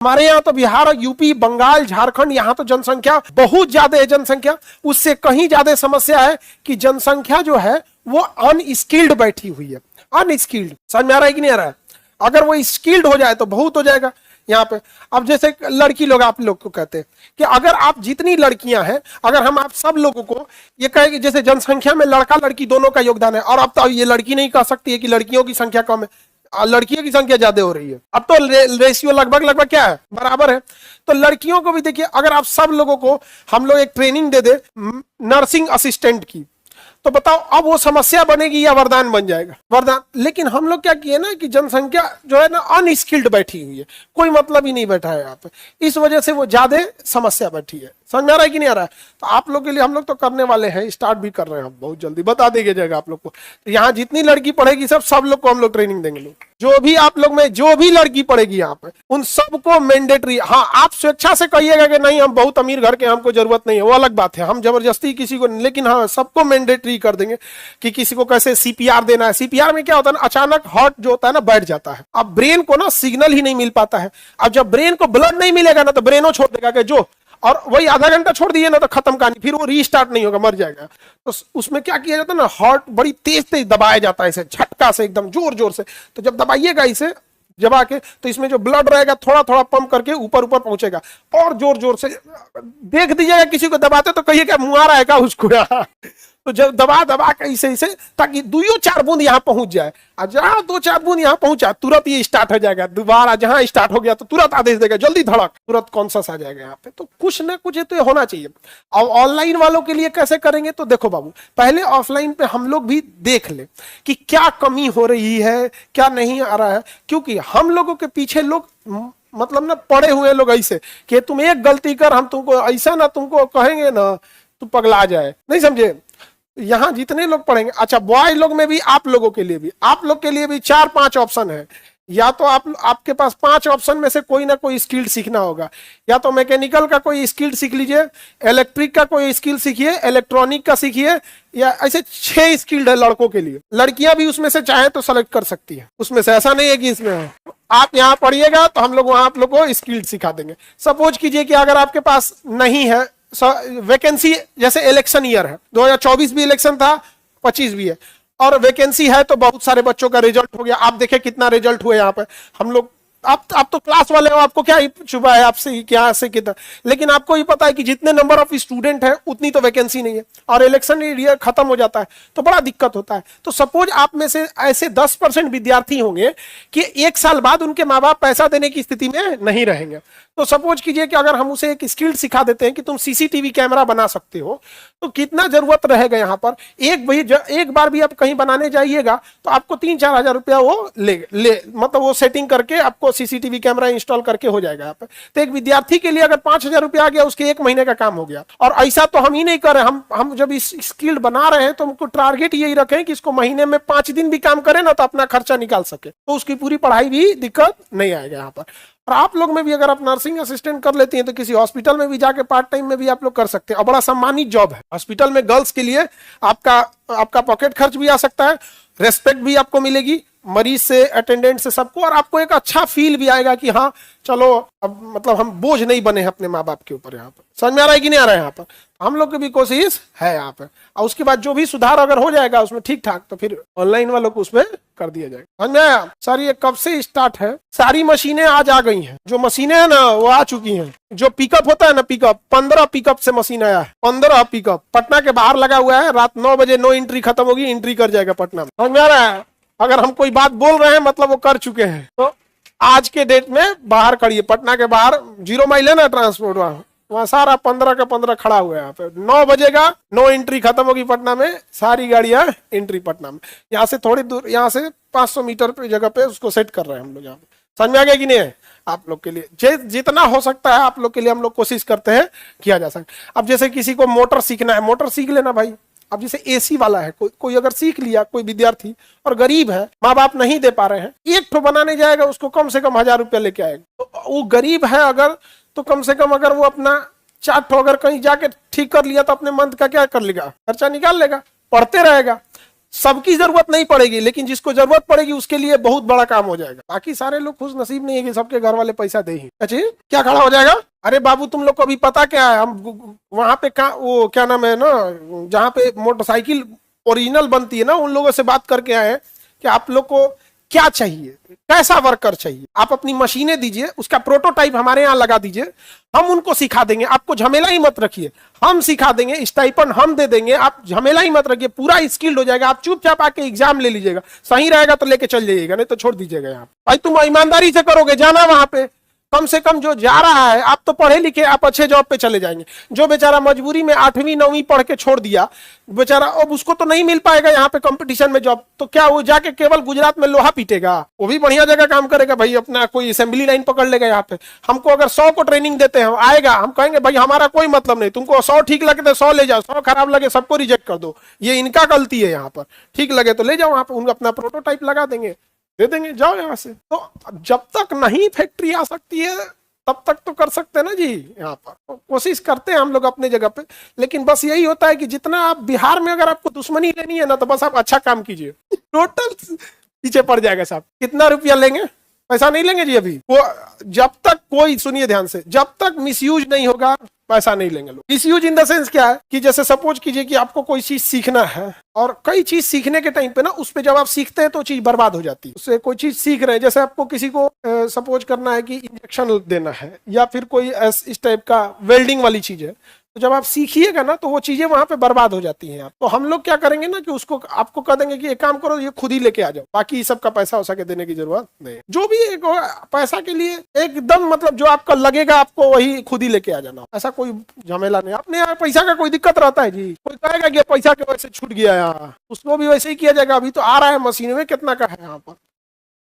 हमारे यहाँ तो बिहार, यूपी, बंगाल, झारखंड, यहाँ तो जनसंख्या बहुत ज्यादा है। जनसंख्या उससे कहीं ज्यादा समस्या है कि जनसंख्या जो है वो अनस्किल्ड बैठी हुई है। अनस्किल्ड, समझ में आ रहा है कि नहीं आ रहा है? अगर वो स्किल्ड हो जाए तो बहुत हो जाएगा यहाँ पे। अब जैसे लड़की लोग आप लोग को कहते हैं कि अगर आप जितनी लड़कियां हैं, अगर हम आप सब लोगों को ये कहे कि जैसे जनसंख्या में लड़का लड़की दोनों का योगदान है, और अब तो ये लड़की नहीं कह सकती है कि लड़कियों की संख्या कम है, लड़कियों की संख्या ज्यादा हो रही है। अब तो रेशियो लगभग क्या है, बराबर है। तो लड़कियों को भी देखिए, अगर आप सब लोगों को हम लोग एक ट्रेनिंग दे दे नर्सिंग असिस्टेंट की, तो बताओ अब वो समस्या बनेगी या वरदान बन जाएगा? वरदान। लेकिन हम लोग क्या किए ना कि जनसंख्या जो है ना अनस्किल्ड बैठी हुई है, कोई मतलब ही नहीं बैठा है यहाँ पे, इस वजह से वो ज्यादा समस्या बैठी है। समझ में आ रहा है कि नहीं आ रहा है? तो आप लोग के लिए हम लोग तो करने वाले हैं, स्टार्ट भी कर रहे हैं, हम बहुत जल्दी बता देंगे जाएगा आप लोग को। तो यहाँ जितनी लड़की पढ़ेगी सब लोग को हम लोग ट्रेनिंग देंगे लोग, जो भी आप लोग में जो भी लड़की पढ़ेगी यहाँ पे उन सबको मैंडेटरी। हाँ, आप स्वेच्छा से कहिएगा कि नहीं हम बहुत अमीर घर के, हमको जरूरत नहीं है, वो अलग बात है, हम जबरदस्ती किसी को, लेकिन हाँ सबको मैंडेटरी कर देंगे कि किसी को कैसे सीपीआर देना है। सीपीआर में क्या होता है ना, अचानक हार्ट जो होता है ना बैठ जाता है, अब ब्रेन को ना सिग्नल ही नहीं मिल पाता है। अब जब ब्रेन को ब्लड नहीं मिलेगा ना तो ब्रेनो छोड़ देगा कि जो, और वही आधा घंटा छोड़ दिए ना तो खत्म कहानी, फिर वो रीस्टार्ट नहीं होगा, मर जाएगा। तो उसमें क्या किया जाता है ना, हार्ट बड़ी तेज तेज दबाया जाता है, इसे झटका से एकदम जोर जोर से। तो जब दबाइएगा इसे दबा के, तो इसमें जो ब्लड रहेगा थोड़ा थोड़ा पंप करके ऊपर ऊपर पहुंचेगा, और जोर जोर से देख दीजिएगा किसी को दबाते तो कहिए क्या मुंह आ रहा है क्या उसको तो जब दबा दबा के इसे ताकि 2-4 बूंद यहाँ पहुंच जाए, और जहां 2-4 बूंद यहाँ पहुंचा तुरंत ये स्टार्ट हो जाएगा। दोबारा जहां स्टार्ट हो गया तो तुरंत आदेश देगा जल्दी धड़क, तुरंत कॉन्शस आ जाएगा यहाँ पे। तो कुछ ना कुछ तो ये होना चाहिए। अब ऑनलाइन वालों के लिए कैसे करेंगे, तो देखो बाबू, पहले ऑफलाइन पे हम लोग भी देख ले कि क्या कमी हो रही है, क्या नहीं आ रहा है, क्योंकि हम लोगों के पीछे लोग मतलब ना पड़े हुए लोग ऐसे कि तुम एक गलती कर, हम तुमको ऐसा ना तुमको कहेंगे ना तू पगला जाए, नहीं समझे? यहाँ जितने लोग पढ़ेंगे, अच्छा बॉय लोग में भी, आप लोगों के लिए भी, आप लोग के लिए भी 4-5 ऑप्शन है। या तो आपके पास 5 ऑप्शन में से कोई ना कोई स्किल सीखना होगा। या तो मैकेनिकल का कोई स्किल सीख लीजिए, इलेक्ट्रिक का कोई स्किल सीखिए, इलेक्ट्रॉनिक का सीखिए, या ऐसे 6 स्किल्ड है लड़कों के लिए। लड़कियां भी उसमें से चाहे तो सेलेक्ट कर सकती है, उसमें से ऐसा नहीं है कि इसमें है। आप यहाँ पढ़िएगा तो हम लोग वहां आप लोग को स्किल सिखा देंगे। सपोज कीजिए कि अगर आपके पास नहीं है वैकेंसी, जैसे इलेक्शन ईयर है, 2024 भी इलेक्शन था, 25 भी है, और वैकेंसी है तो बहुत सारे बच्चों का रिजल्ट हो गया। आप देखें कितना रिजल्ट हुआ यहाँ पे। हम लोग आप तो क्लास वाले हो, आपको क्या छुपा है आपसे क्या से कितना, लेकिन आपको ही पता है कि जितने नंबर ऑफ स्टूडेंट है उतनी तो वैकेंसी नहीं है, और इलेक्शन ईयर खत्म हो जाता है तो बड़ा दिक्कत होता है। तो सपोज आप में से ऐसे 10% विद्यार्थी होंगे कि 1 साल बाद उनके माँ बाप पैसा देने की स्थिति में नहीं रहेंगे। तो सपोज कीजिए कि अगर हम उसे एक स्किल सिखा देते हैं कि तुम सीसीटीवी कैमरा बना सकते हो, तो कितना जरूरत रहेगा यहाँ पर। एक बार भी आप कहीं बनाने जाइएगा तो आपको 3-4 हजार रुपया वो मतलब वो सेटिंग करके आपको सीसीटीवी कैमरा इंस्टॉल करके हो जाएगा यहाँ पे। तो एक विद्यार्थी के लिए अगर 5,000 रुपया आ गया, उसके 1 महीने का काम हो गया। और ऐसा तो हम ही नहीं कर रहे, हम जब इस स्किल बना रहे हैं तो हमको टारगेट यही रखें कि इसको महीने में 5 दिन भी काम करें ना तो अपना खर्चा निकाल सके, तो उसकी पूरी पढ़ाई भी दिक्कत नहीं आएगा यहाँ पर। और आप लोग में भी अगर आप नर्सिंग असिस्टेंट कर लेती हैं तो किसी हॉस्पिटल में भी जाके पार्ट टाइम में भी आप लोग कर सकते हैं, और बड़ा सम्मानित जॉब है। हॉस्पिटल में गर्ल्स के लिए आपका पॉकेट खर्च भी आ सकता है, रेस्पेक्ट भी आपको मिलेगी मरीज से, अटेंडेंट से, सबको, और आपको एक अच्छा फील भी आएगा कि हाँ चलो अब मतलब हम बोझ नहीं बने हैं अपने माँ बाप के ऊपर। यहाँ पर समझ में आ रहा है कि नहीं आ रहा है? यहाँ पर हम लोग की भी कोशिश है यहाँ पर, और उसके बाद जो भी सुधार अगर हो जाएगा उसमें ठीक ठाक तो फिर ऑनलाइन वालों को उसमें कर दिया जाएगा। समझ में आया? सर ये कब से स्टार्ट है? सारी मशीनें आज आ गई हैं, जो मशीनें हैं ना वो आ चुकी हैं। जो पिकअप होता है ना, पिकअप 15 पिकअप से मशीन आया है, 15 पिकअप पटना के बाहर लगा हुआ है। रात 9 बजे नो एंट्री खत्म होगी, एंट्री कर जाएगा पटना में। समझ में आ रहा है? अगर हम कोई बात बोल रहे हैं मतलब वो कर चुके हैं। तो आज के डेट में बाहर खड़ी है, पटना के बाहर 0 माइल है ना ट्रांसपोर्ट, वहां सारा 15 का 15 खड़ा हुआ है। यहाँ पे 9 बजेगा, नो एंट्री खत्म होगी पटना में, सारी गाड़ियां एंट्री पटना में। यहाँ से थोड़ी दूर, यहाँ से 500 मीटर पे जगह पे उसको सेट कर रहे हैं हम लोग यहाँ पे। समझ में आ गया कि नहीं है? आप लोग के लिए जितना हो सकता है आप लोग के लिए हम लोग कोशिश करते हैं किया जा सके। अब जैसे किसी को मोटर सीखना है, मोटर सीख लेना भाई। अब जैसे एसी वाला है, कोई अगर सीख लिया, कोई विद्यार्थी और गरीब है, माँ बाप नहीं दे पा रहे हैं, एक ठो बनाने जाएगा उसको कम से कम 1000 रुपया लेके आएगा। तो वो गरीब है अगर, तो कम से कम अगर वो अपना 4 ठो अगर कहीं जाके ठीक कर लिया तो अपने मंथ का क्या कर लेगा, खर्चा निकाल लेगा, पढ़ते रहेगा। सबकी जरूरत नहीं पड़ेगी, लेकिन जिसको जरूरत पड़ेगी उसके लिए बहुत बड़ा काम हो जाएगा। बाकी सारे लोग खुश नसीब नहीं है कि सबके घर वाले पैसा दे ही। अच्छा क्या खड़ा हो जाएगा? अरे बाबू तुम लोग को अभी पता क्या है, हम वहां पे वो क्या नाम है ना, जहाँ पे मोटरसाइकिल ओरिजिनल बनती है ना, उन लोगों से बात करके आए हैं कि आप लोग को क्या चाहिए, कैसा वर्कर चाहिए, आप अपनी मशीनें दीजिए, उसका प्रोटोटाइप हमारे यहाँ लगा दीजिए, हम उनको सिखा देंगे, आपको झमेला ही मत रखिए, हम सिखा देंगे, स्टाइपेंड हम दे देंगे, आप झमेला ही मत रखिए, पूरा स्किल्ड हो जाएगा, आप चुपचाप आके एग्जाम ले लीजिएगा, सही रहेगा तो लेके चल जाइएगा, नहीं तो छोड़ दीजिएगा। यहाँ भाई तुम ईमानदारी से करोगे, जाना वहां पे, कम से कम जो जा रहा है, आप तो पढ़े लिखे, आप अच्छे जॉब पे चले जाएंगे। जो बेचारा मजबूरी में 8वीं 9वीं पढ़ के छोड़ दिया बेचारा, अब उसको तो नहीं मिल पाएगा यहाँ पे कंपटीशन में जॉब, तो क्या वो जाके केवल गुजरात में लोहा पीटेगा? वो भी बढ़िया जगह काम करेगा भाई, अपना कोई असेंबली लाइन पकड़ लेगा यहाँ पे। हमको अगर 100 को ट्रेनिंग देते हैं, आएगा, हम कहेंगे भाई हमारा कोई मतलब नहीं, तुमको 100 ठीक लगे तो 100 ले जाओ, 100 खराब लगे सबको रिजेक्ट कर दो, ये इनका गलती है, यहाँ पर ठीक लगे तो ले जाओ, वहां पर उनका अपना प्रोटोटाइप लगा देंगे, दे देंगे, जाओ यहाँ से। तो जब तक नहीं फैक्ट्री आ सकती है तब तक तो कर सकते हैं ना जी, यहाँ पर तो कोशिश करते हैं हम लोग अपने जगह पे, लेकिन बस यही होता है कि जितना आप बिहार में अगर आपको दुश्मनी लेनी है ना, तो बस आप अच्छा काम कीजिए, टोटल पीछे पड़ जाएगा साहब। कितना रुपया लेंगे? पैसा नहीं लेंगे जी अभी, वो जब तक कोई, सुनिए ध्यान से, जब तक मिसयूज नहीं होगा पैसा नहीं लेंगे लोग। मिसयूज इन द सेंस क्या है कि जैसे सपोज कीजिए कि आपको कोई चीज सीखना है, और कई चीज सीखने के टाइम पे ना, उस पे जब आप सीखते हैं तो चीज बर्बाद हो जाती है। उससे कोई चीज सीख रहे हैं, जैसे आपको किसी को सपोज करना है कि इंजेक्शन देना है, या फिर कोई इस टाइप का वेल्डिंग वाली चीज है, तो जब आप सीखिएगा ना तो वो चीजें वहां पे बर्बाद हो जाती हैं। तो हम लोग क्या करेंगे ना कि उसको आपको कह देंगे कि एक काम करो, ये खुद ही लेके आ जाओ, बाकी सब का पैसा हो सके देने की जरूरत नहीं। जो भी एक पैसा के लिए एकदम मतलब जो आपका लगेगा आपको वही खुद ही लेके आ जाना, ऐसा कोई झमेला नहीं। अपने यहाँ पैसा का कोई दिक्कत रहता है जी, कोई कहेगा कि पैसा के वजह से छूट गया यहाँ, उसको भी वैसे ही किया जाएगा। अभी तो आ रहा है मशीन में, कितना का है यहाँ पर